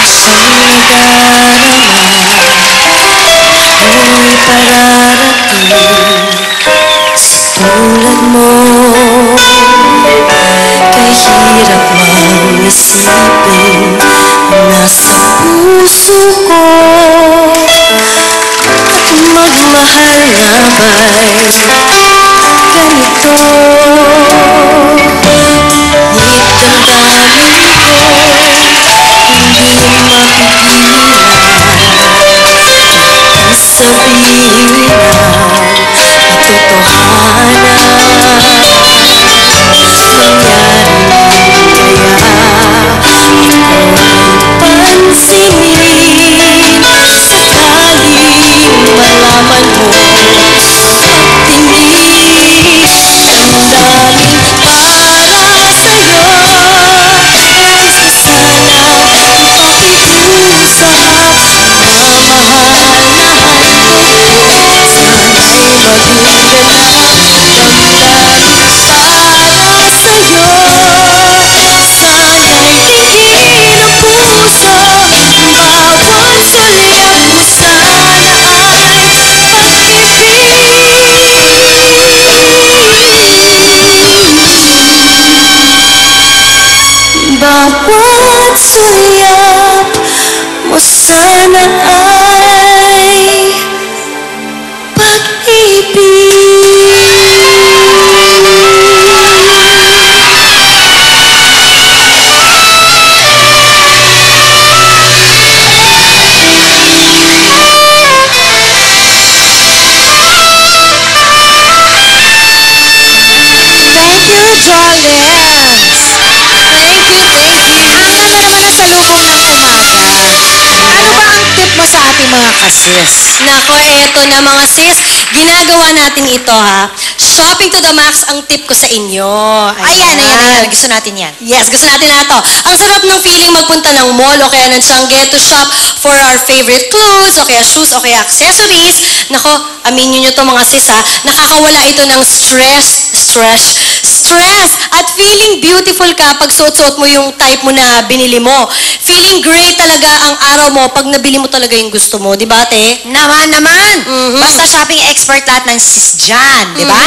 Isang nadarama ako'y pararating sa tulad mo. Kahirap mang isipin nasa puso ko at magmahal nga ba'y ganito? Ngunit damdamin ko hindi mapigilan ang sabihin ng katotohanan. Pansinin sakaling malaman mo pagtingin damdamin para sa'yo. Nais ko sanang ipakiusap mamahalnahan ko. Sana'y maging ganap damdamin para sa'yo. Sana'y tingin ang puso, bawat sulyap mo sana ay pag-ibig. Bawat sulyap mo sana ay pag-ibig. Thank you, Jolens. Thank you, thank you. Ang ganda naman ang salubong ng umaga. Ano ba ang tip mo sa ating mga kasis? Nako, eto na mga sis. Ginagawa natin ito ha. Shopping to the max ang tip ko sa inyo. Ayan. Gusto natin yan. Yes, gusto natin na ito. Ang sarap ng feeling magpunta ng mall o kaya ng Changi to shop for our favorite clothes o kaya shoes o kaya accessories. Nako, aminin nyo to mga sis ha. Nakakawala ito ng stress at feeling beautiful ka pag suot-suot mo yung type mo na binili mo. Feeling great talaga ang araw mo pag nabili mo talaga yung gusto mo. Di ba, te? Naman. Basta shopping expert lahat ng sis dyan, di ba?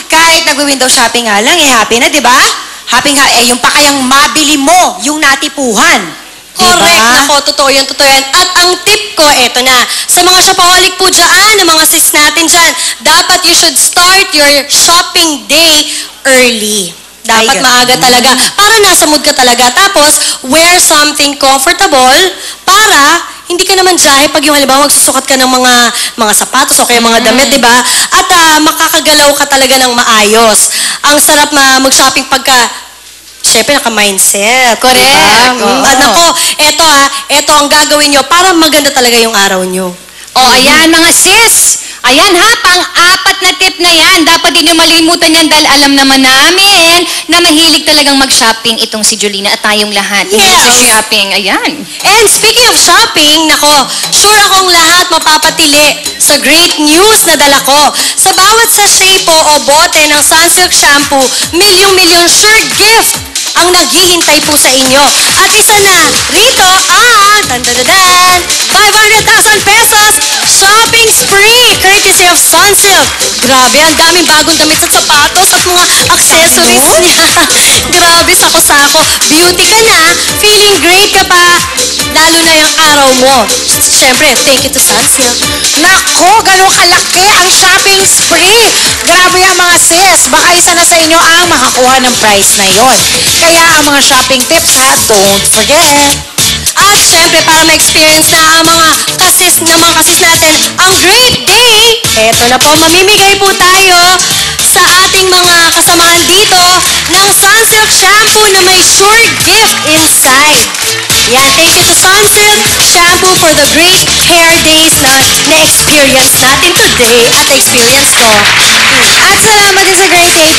Kahit nag-window shopping nga lang, happy na, di ba? Happy nga, yung pa kayang mabili mo, yung natipuhan. Correct. Nako, totoo yan. At ang tip ko, eto na. Sa mga shopaholic po dyan, ng mga sis natin dyan, dapat you should start your shopping day early. Dapat maaga talaga. Para nasa mood ka talaga. Tapos, wear something comfortable para hindi ka naman jahe pag yung halimbawa magsusukat ka ng mga sapatos o kaya mga damit, di ba? At makakagalaw ka talaga ng maayos. Ang sarap mag-shopping pagka syempre, naka-mindset. Correct. Diba? At ako, eto ang gagawin nyo para maganda talaga yung araw nyo. Ayan mga sis. Ayan ha, pang-apat na tip na yan. Dapat din nyo malimutan yan dahil alam naman namin na mahilig talagang mag-shopping itong si Jolina at tayong lahat. Yes. Sa shopping, ayan. And speaking of shopping, nako, sure akong lahat mapapatili sa great news na dala ko. Sa bawat sachet po o bote ng Sunsilk Shampoo, milyong-milyon sure gift ang naghihintay po sa inyo. At isa na, rito ang, 500,000 pesos shopping spree courtesy of Sunsilk. Grabe, ang daming bagong damit at sapatos at mga accessories niya. Grabe, sako-sako. Beauty ka na, feeling great ka pa, lalo na yung araw mo. Siyempre, thank you to Sunsilk. Nako, ganun kalaki ang shopping spree. Grabe ang mga sis. Baka isa na sa inyo ang makakuha ng prize na yon. Kaya ang mga shopping tips ha, don't forget. At syempre, para ma-experience na ang mga kasis natin, ang great day, eto na po, mamimigay po tayo sa ating mga kasamahan dito ng Sunsilk Shampoo na may sure gift inside. Yan, thank you to Sunsilk Shampoo for the great hair days na na-experience natin today at na-experience ko. At salamat din sa great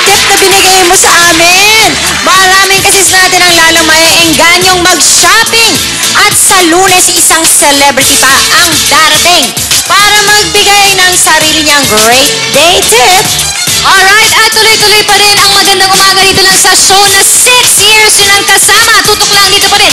tip na binigay mo sa amin. Maraming kasis natin ang lalong maeenganyong mag-shopping. At sa Lunes, isang celebrity pa ang darating para magbigay ng sarili niyang great day tip. Alright, at tuloy-tuloy pa rin ang magandang umaga dito lang sa show na 6 years yun ang kasama. Tutok lang dito pa rin